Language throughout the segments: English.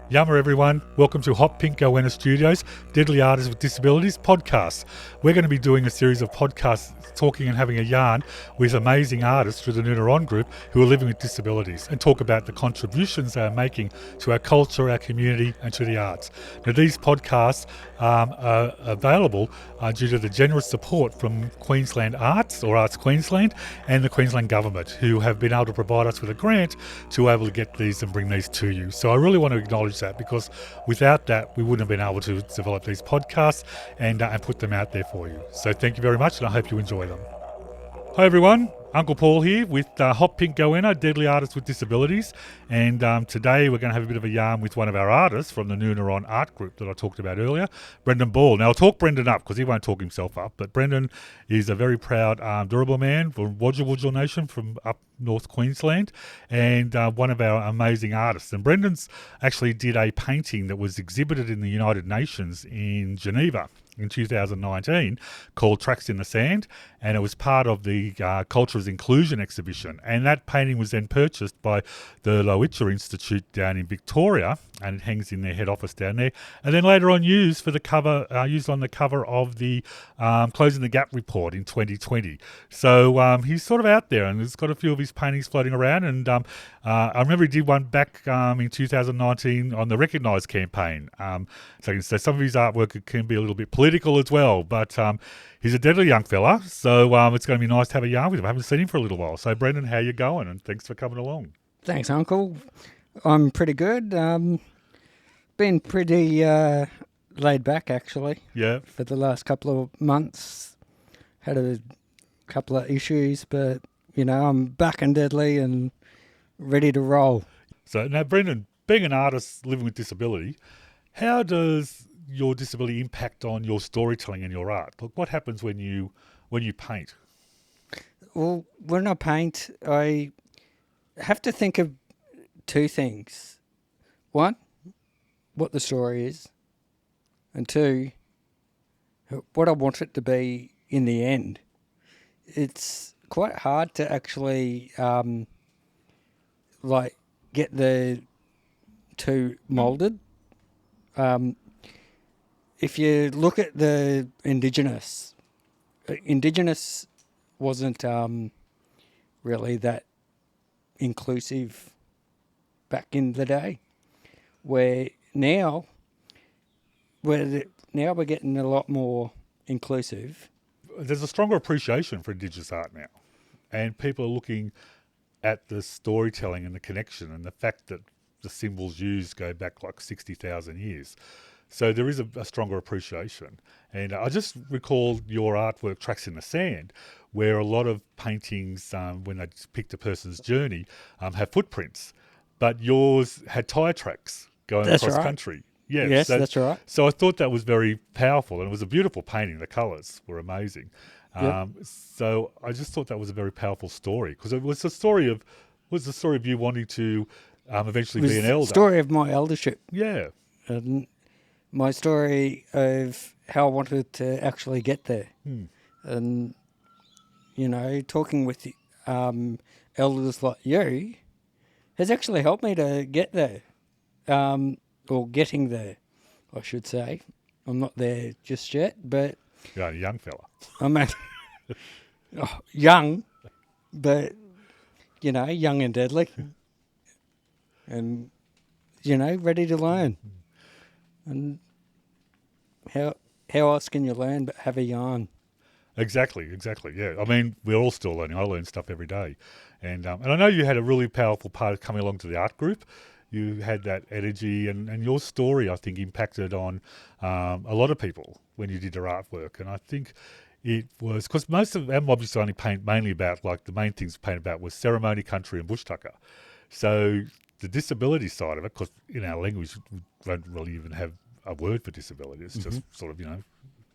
Yumma everyone, welcome to Hot Pink Goanna Studios, Deadly Artists with Disabilities podcast. We're going to be doing a series of podcasts talking and having a yarn with amazing artists through the Noonaron group who are living with disabilities and talk about the contributions they are making to our culture, our community and to the arts. Now these podcasts are available due to the generous support from Queensland Arts or Arts Queensland and the Queensland Government, who have been able to provide us with a grant to be able to get these and bring these to you. So I really want to acknowledge that, because without that we wouldn't have been able to develop these podcasts and put them out there for you. So thank you very much, and I hope you enjoy them. Hi everyone, Uncle Paul here with Hot Pink Goanna, Deadly Artists with Disabilities, and today we're going to have a bit of a yarn with one of our artists from the Noonaron art group that I talked about earlier, Brendon Ball. Now I'll talk Brendon up because he won't talk himself up, but Brendon is a very proud Durable man from Wodja Nation from up North Queensland, and one of our amazing artists. And Brendon's actually did a painting that was exhibited in the United Nations in Geneva in 2019 called Tracks in the Sand, and it was part of the Cultures Inclusion exhibition, and that painting was then purchased by the Lowitja Institute down in Victoria, and it hangs in their head office down there, and then later on used for the cover, used on the cover of the Closing the Gap report in 2020. So he's sort of out there, and he's got a few of his paintings floating around, and I remember he did one back in 2019 on the Recognise campaign. So some of his artwork can be a little bit political as well, but he's a deadly young fella, so it's going to be nice to have a yarn with him. I haven't seen him for a little while. So Brendon, how you going? And thanks for coming along. Thanks, Uncle. I'm pretty good. Been pretty laid back, actually. Yeah. For the last couple of months. Had a couple of issues, but, you know, I'm back and deadly and ready to roll. So now, Brendon, being an artist living with disability, how does your disability impact on your storytelling and your art? Look, what happens when you paint? Well, when I paint, I have to think of two things. One, what the story is, and two, what I want it to be in the end. It's quite hard to actually get the two moulded. If you look at the Indigenous wasn't really that inclusive back in the day, where now we're getting a lot more inclusive. There's a stronger appreciation for Indigenous art now, and people are looking at the storytelling and the connection and the fact that the symbols used go back like 60,000 years. So there is a stronger appreciation. And I just recall your artwork, Tracks in the Sand, where a lot of paintings, when they depict a person's journey, have footprints. But yours had tyre tracks going across country. Yes, that's right. So I thought that was very powerful, and it was a beautiful painting. The colours were amazing. Yep. So I just thought that was a very powerful story, because it was the story of you wanting to eventually be an elder. The story of my eldership. Yeah. And my story of how I wanted to actually get there. And, you know, talking with elders like you has actually helped me to get there. Or getting there, I should say. I'm not there just yet, but... You're a young fella. I'm young, but, you know, young and deadly. And, you know, ready to learn. And how else can you learn but have a yarn? Exactly, yeah. I mean, we're all still learning. I learn stuff every day. And I know you had a really powerful part of coming along to the art group. You had that energy, and your story, I think, impacted on a lot of people when you did your artwork. And I think it was, because most of our objects only paint mainly about, like, the main things paint about was ceremony, country and bush tucker. So the disability side of it, because in our language we don't really even have a word for disability. It's just sort of, you know,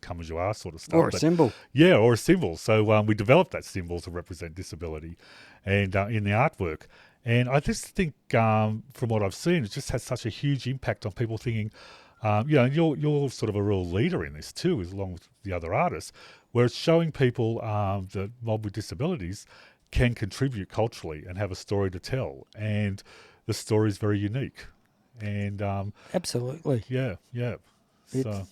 come as you are sort of stuff. Or a symbol. Yeah, or a symbol. So we developed that symbol to represent disability and in the artwork. And I just think from what I've seen, it just has such a huge impact on people thinking, you know, you're sort of a real leader in this too, along with the other artists, where it's showing people that mob with disabilities can contribute culturally and have a story to tell. And the story is very unique. And Absolutely. yeah. So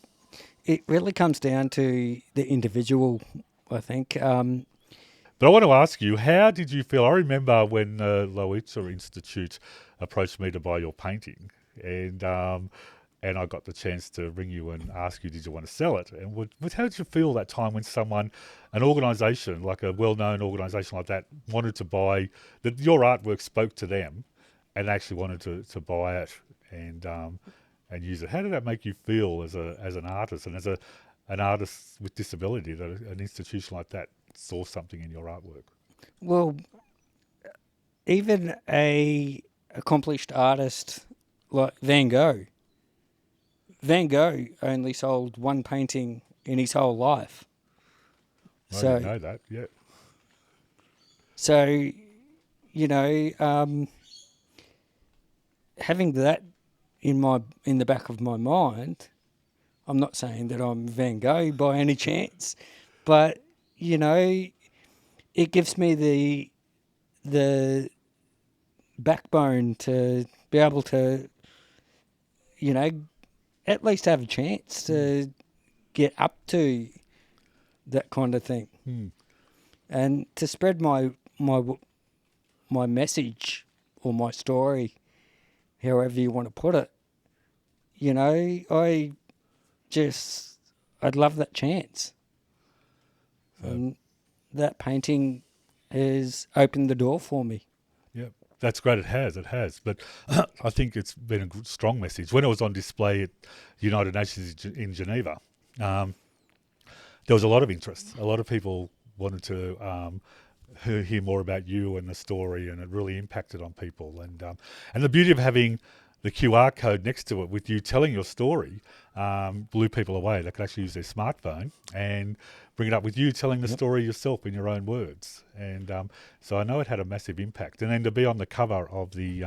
It really comes down to the individual, I think. but I want to ask you, how did you feel? I remember when Loitza Institute approached me to buy your painting, and I got the chance to ring you and ask you, did you want to sell it? And how did you feel that time when an organisation, like a well-known organisation like that, wanted to buy, that your artwork spoke to them and actually wanted to buy it and use it? How did that make you feel as an artist and as an artist with disability, that an institution like that saw something in your artwork? Well, even a accomplished artist like Van Gogh only sold one painting in his whole life. I didn't know that. Yeah. So, having that in the back of my mind, I'm not saying that I'm Van Gogh by any chance, but it gives me the backbone to be able to, at least have a chance to get up to that kind of thing, and to spread my message or my story, however you want to put it. I'd love that chance. And that painting has opened the door for me. Yeah, that's great. It has. But I think it's been a good, strong message. When it was on display at United Nations in Geneva, there was a lot of interest. A lot of people wanted to hear more about you and the story, and it really impacted on people. And the beauty of having the QR code next to it with you telling your story blew people away. They could actually use their smartphone and bring it up with you telling the story yourself in your own words. And so I know it had a massive impact. And then to be on the cover of the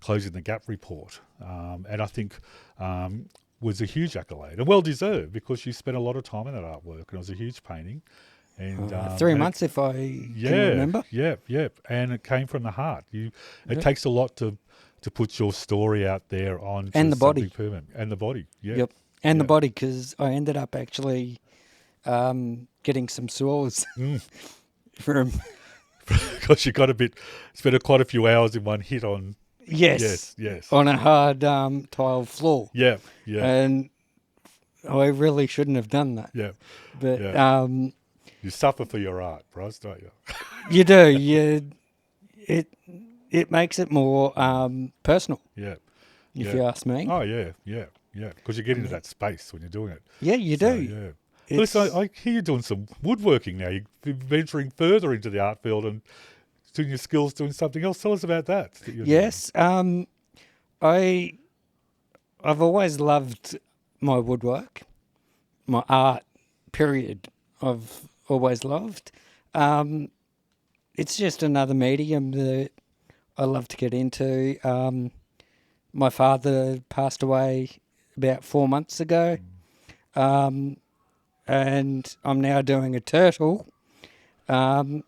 Closing the Gap report, and I think was a huge accolade, and well deserved, because you spent a lot of time in that artwork, and it was a huge painting. And 3 months, if I can remember. Yeah. And it came from the heart. It takes a lot to put your story out there on and the body permanent. And the body, yeah. Yep, and the body, because I ended up actually getting some sores from because you got spent quite a few hours in one hit on. Yes. On a hard tile floor. Yeah. And I really shouldn't have done that. Yeah, but you suffer for your art, Bryce, don't you? You do. It makes it more personal. Yeah. If you ask me. Oh yeah. Because you get into that space when you're doing it. Yeah, you do. Yeah. Listen, I hear you doing some woodworking now. You're venturing further into the art field and doing your skills doing something else. Tell us about that. Yes. I've always loved my woodwork, my art, period. I've always loved. It's just another medium that I love to get into. My father passed away about 4 months ago, and I'm now doing a turtle, a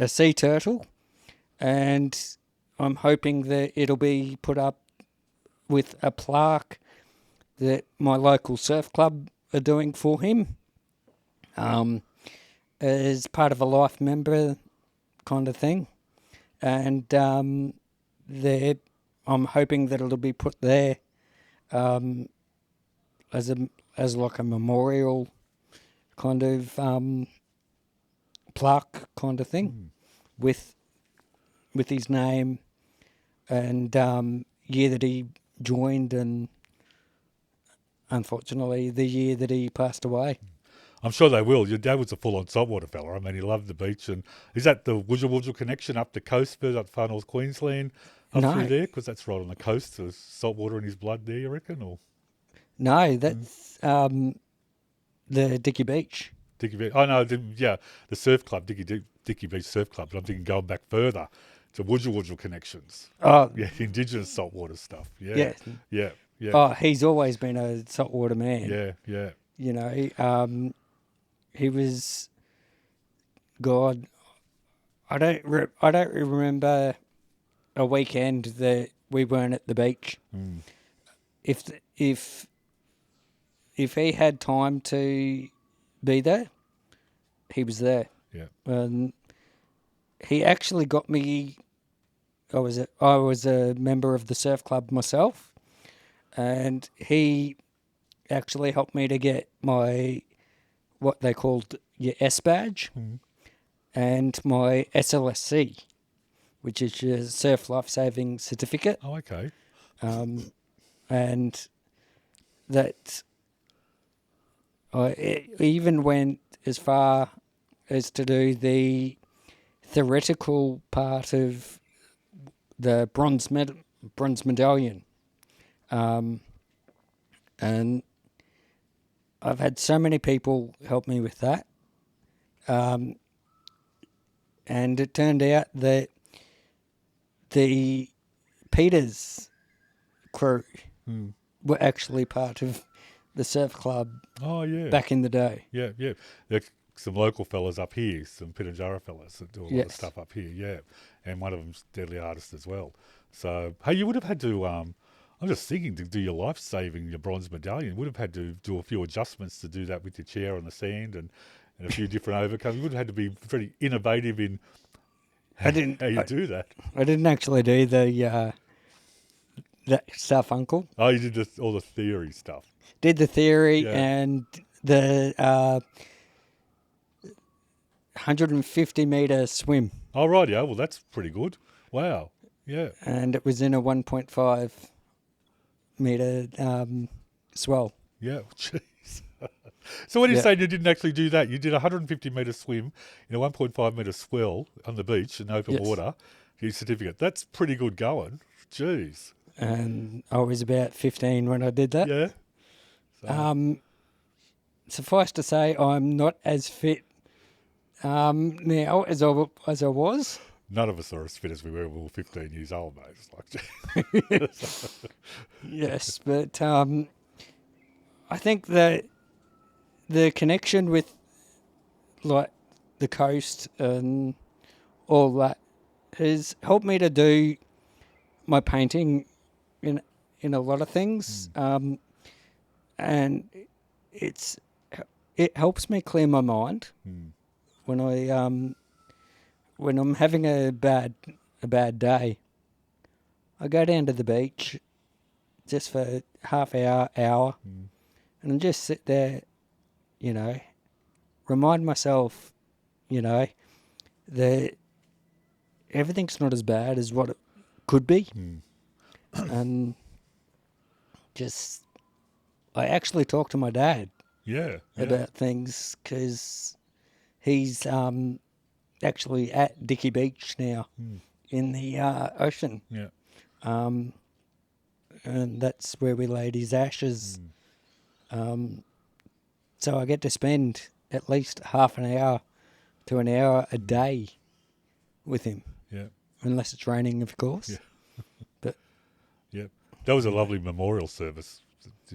sea turtle, and I'm hoping that it'll be put up with a plaque that my local surf club are doing for him, as part of a life member kind of thing. And I'm hoping that it'll be put there as like a memorial kind of plaque kind of thing with his name and year that he joined, and unfortunately the year that he passed away. I'm sure they will. Your dad was a full-on saltwater fella. I mean, he loved the beach. And is that the Wujal connection up the coast, further up far north Queensland, through there? Because that's right on the coast. There's saltwater in his blood there, you reckon? Or no, that's the Dicky Beach. Dicky Beach. Oh no, the surf club, Dicky Beach Surf Club. But I'm thinking going back further to Wujal connections. Oh, yeah, indigenous saltwater stuff. Yeah. Oh, he's always been a saltwater man. Yeah. You know, he was, God, I don't remember a weekend that we weren't at the beach. Mm. If he had time to be there, he was there. Yeah. And he actually got me. I was a member of the surf club myself, and he actually helped me to get my what they called your S badge and my SLSC, which is your surf life saving certificate. Oh, okay. And that I even went as far as to do the theoretical part of the bronze medallion, and I've had so many people help me with that, and it turned out that the Peters crew were actually part of the surf club Oh, yeah. back in the day. Yeah, yeah. There's some local fellas up here, some Pitjantjatjara fellas that do a lot of Yes. stuff up here, yeah. And one of them's Deadly Artist as well. So, hey, you would have had to, I'm just thinking, to do your life-saving, your bronze medallion, you would have had to do a few adjustments to do that with your chair on the sand and a few different overcomes. You would have had to be very innovative in how you do that. I didn't actually do the that stuff, Uncle. Oh, you did all the theory stuff. Did the theory Yeah. and the 150-metre swim. Oh, right, yeah. Well, that's pretty good. Wow. Yeah. And it was in a 1.5 metre swell. Yeah. Jeez. So when you Yeah. say you didn't actually do that, you did a 150-metre swim in a 1.5-metre swell on the beach in open Yes. water, your certificate. That's pretty good going. Jeez. And I was about 15 when I did that. Yeah. So, Suffice to say, I'm not as fit now as I was. none of us are as fit as we were when we were 15 years old, mate. It's like, Yes, but I think that the connection with like the coast and all that has helped me to do my painting in a lot of things, and it helps me clear my mind when when I'm having a bad day. I go down to the beach just for half hour, and I just sit there, remind myself, that everything's not as bad as what it could be. And just, I actually talk to my dad yeah. about things because he's actually at Dicky Beach now in the ocean. Yeah. And that's where we laid his ashes. So I get to spend at least half an hour to an hour a day with him, Yeah. unless it's raining, of course. Yeah. But Yeah. That was a lovely memorial service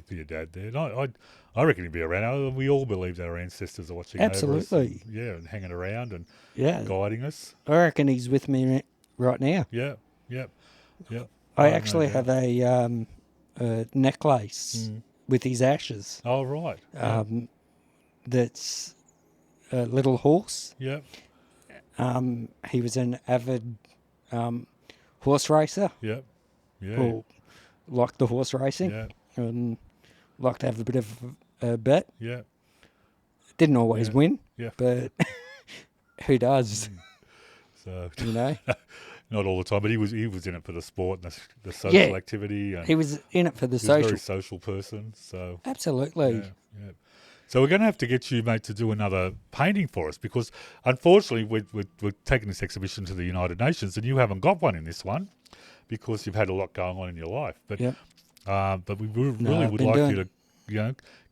for your dad there. And I reckon he'd be around. We all believe that our ancestors are watching over us. Absolutely. And, yeah, and hanging around and yeah, guiding us. I reckon he's with me right now. Yeah. Yeah. Yeah. I know actually that. have a necklace with his ashes. Oh, right. Yeah. That's a little horse. Yeah. He was an avid horse racer, Yeah. Yeah. or liked the horse racing, Yeah. and liked to have a bit of a bet. Yeah. Didn't always Yeah. win, Yeah. but who does? So You know, not all the time, but he was in it for the sport and the social Yeah. activity. And he was in it for the he was a very social. social person. So Absolutely. yeah, yeah. So we're going to have to get you, mate, to do another painting for us because, unfortunately, we're taking this exhibition to the United Nations, and you haven't got one in this one because you've had a lot going on in your life. But Yep. but we really I've would been like doing- you to,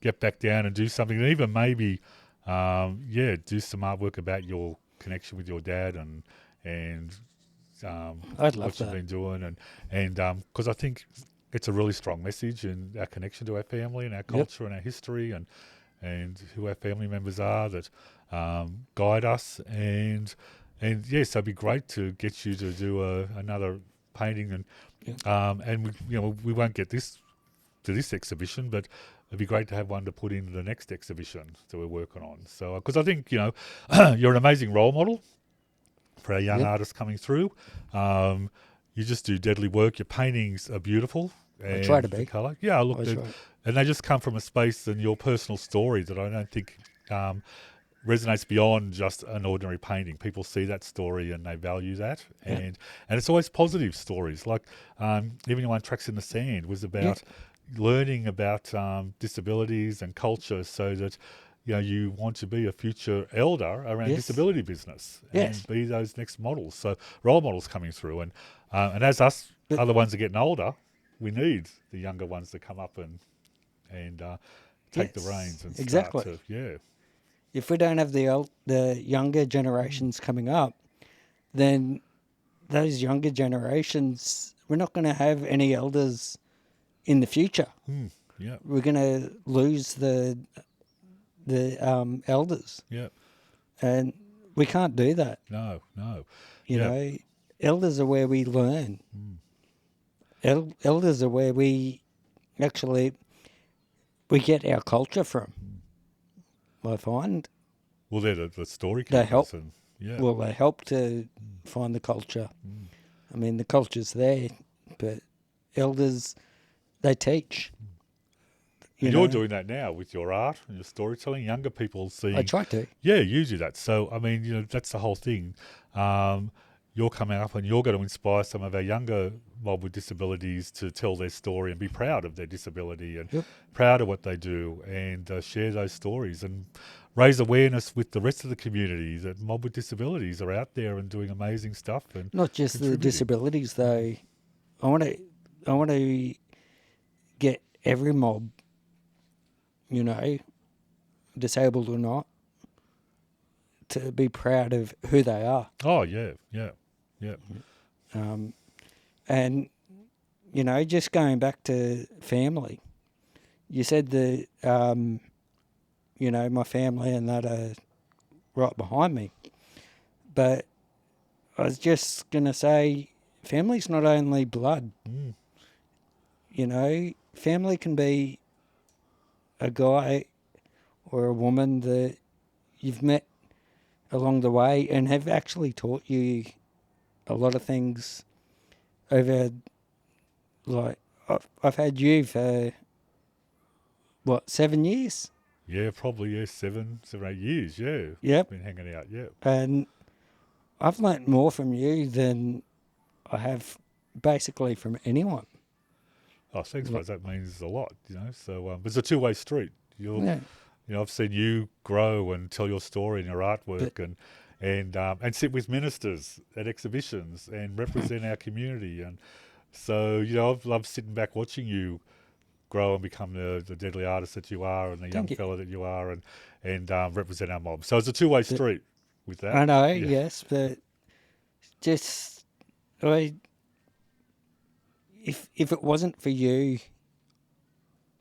get back down and do something, and even maybe, do some artwork about your connection with your dad and I'd love what you've that. been doing, and because I think it's a really strong message in our connection to our family and our culture and our history and who our family members are that guide us, and yes, it'd be great to get you to do another painting, and Yeah. and we won't get this to this exhibition, but it'd be great to have one to put into the next exhibition that we're working on. So, because I think you're an amazing role model for our young artists coming through. You just do deadly work. Your paintings are beautiful, I and try to the be. colour. Yeah, look, I try. and they just come from a space and your personal story that I don't think resonates beyond just an ordinary painting. People see that story and they value that, and it's always positive stories. Like even your one, Tracks in the Sand, was about learning about disabilities and culture, so that you want to be a future elder around disability business and be those next models. So role models coming through, and as us other ones are getting older, we need the younger ones to come up and take the reins and start to If we don't have the younger generations coming up, then those younger generations, we're not going to have any elders in the future. Yeah. We're going to lose the elders. Yeah. And we can't do that. No. You know, elders are where we learn. Elders are where we get our culture from. I find. Well, they're the story They help. keepers. Well, they help to find the culture. I mean, the culture's there, but elders, they teach. You're doing that now with your art and your storytelling. Younger people seeing. I try to. Yeah, you do that. So, I mean, that's the whole thing. You're coming up and you're going to inspire some of our younger mob with disabilities to tell their story and be proud of their disability and proud of what they do, and share those stories and raise awareness with the rest of the community that mob with disabilities are out there and doing amazing stuff. And not just the disabilities, though. I want to get every mob, disabled or not, to be proud of who they are. Oh, yeah. And, just going back to family, you said that, my family and that are right behind me. But I was just going to say, family's not only blood. Family can be a guy or a woman that you've met along the way and have actually taught you a lot of things over, like, I've had you for, 7 years? Yeah, probably, 7, 8 years, Yep. Been hanging out, And I've learnt more from you than I have basically from anyone. Oh, thanks, mate. That means a lot, So it's a two-way street. I've seen you grow and tell your story and your artwork, and sit with ministers at exhibitions and represent our community. And so, I've loved sitting back watching you grow and become the deadly artist that you are and the young fella that you are, and represent our mob. So it's a two-way street with that. I know, yes, but just, if it wasn't for you,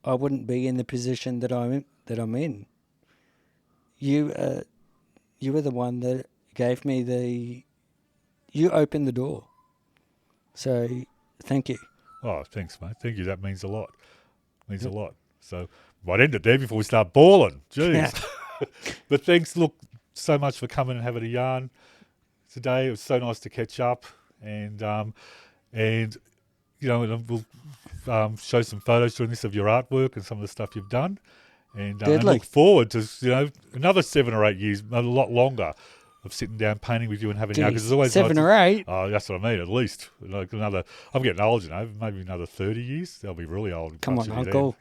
I wouldn't be in the position that I'm in. You were the one that gave me you opened the door. So thank you. Oh, thanks, mate. Thank you. That means a lot. Means a lot. So might end it there before we start bawling. Jeez. But thanks, look, so much for coming and having a yarn today. It was so nice to catch up, and we'll show some photos during this of your artwork and some of the stuff you've done, and look forward to another 7 or 8 years, a lot longer, of sitting down painting with you and having because there's always 7 or 8. Oh, that's what I mean. At least like another. I'm getting old, maybe another 30 years. They'll be really old. Come on, Uncle.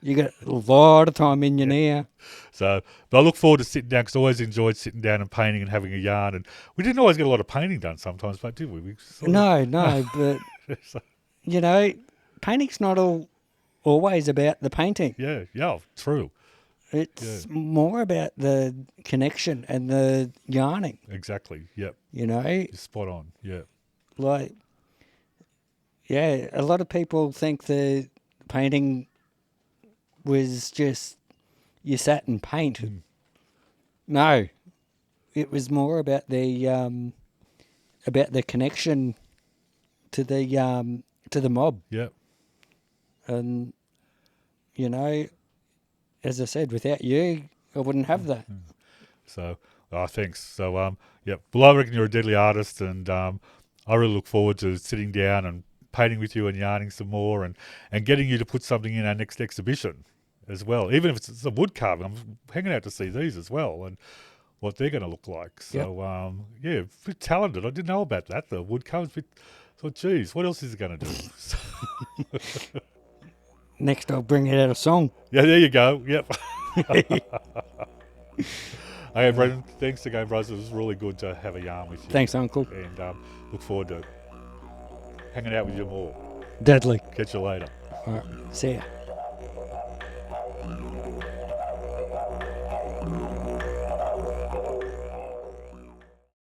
You got a lot of time in you now. So, but I look forward to sitting down because I always enjoyed sitting down and painting and having a yarn. And we didn't always get a lot of painting done sometimes, but did we? No, but painting's not always about the painting. Yeah, true. It's more about the connection and the yarning. Exactly, yep. You're spot on, yeah. A lot of people think the painting was just you sat and painted. No, it was more about the connection to the mob. Yep. And, you know, as I said, without you, I wouldn't have that. So, thanks. So, yep. Well, I reckon you're a deadly artist, and I really look forward to sitting down and painting with you and yarning some more, and getting you to put something in our next exhibition as well. Even if it's a wood carving, I'm hanging out to see these as well and what they're going to look like. So, yeah, pretty talented. I didn't know about that. The wood carving. So, geez, what else is it going to do? Next, I'll bring it out a song. Yeah, there you go. Yep. Okay, Brendon, thanks again, bros. It was really good to have a yarn with you. Thanks, Uncle. And look forward to hanging out with you more. Deadly. Catch you later. All right. See ya.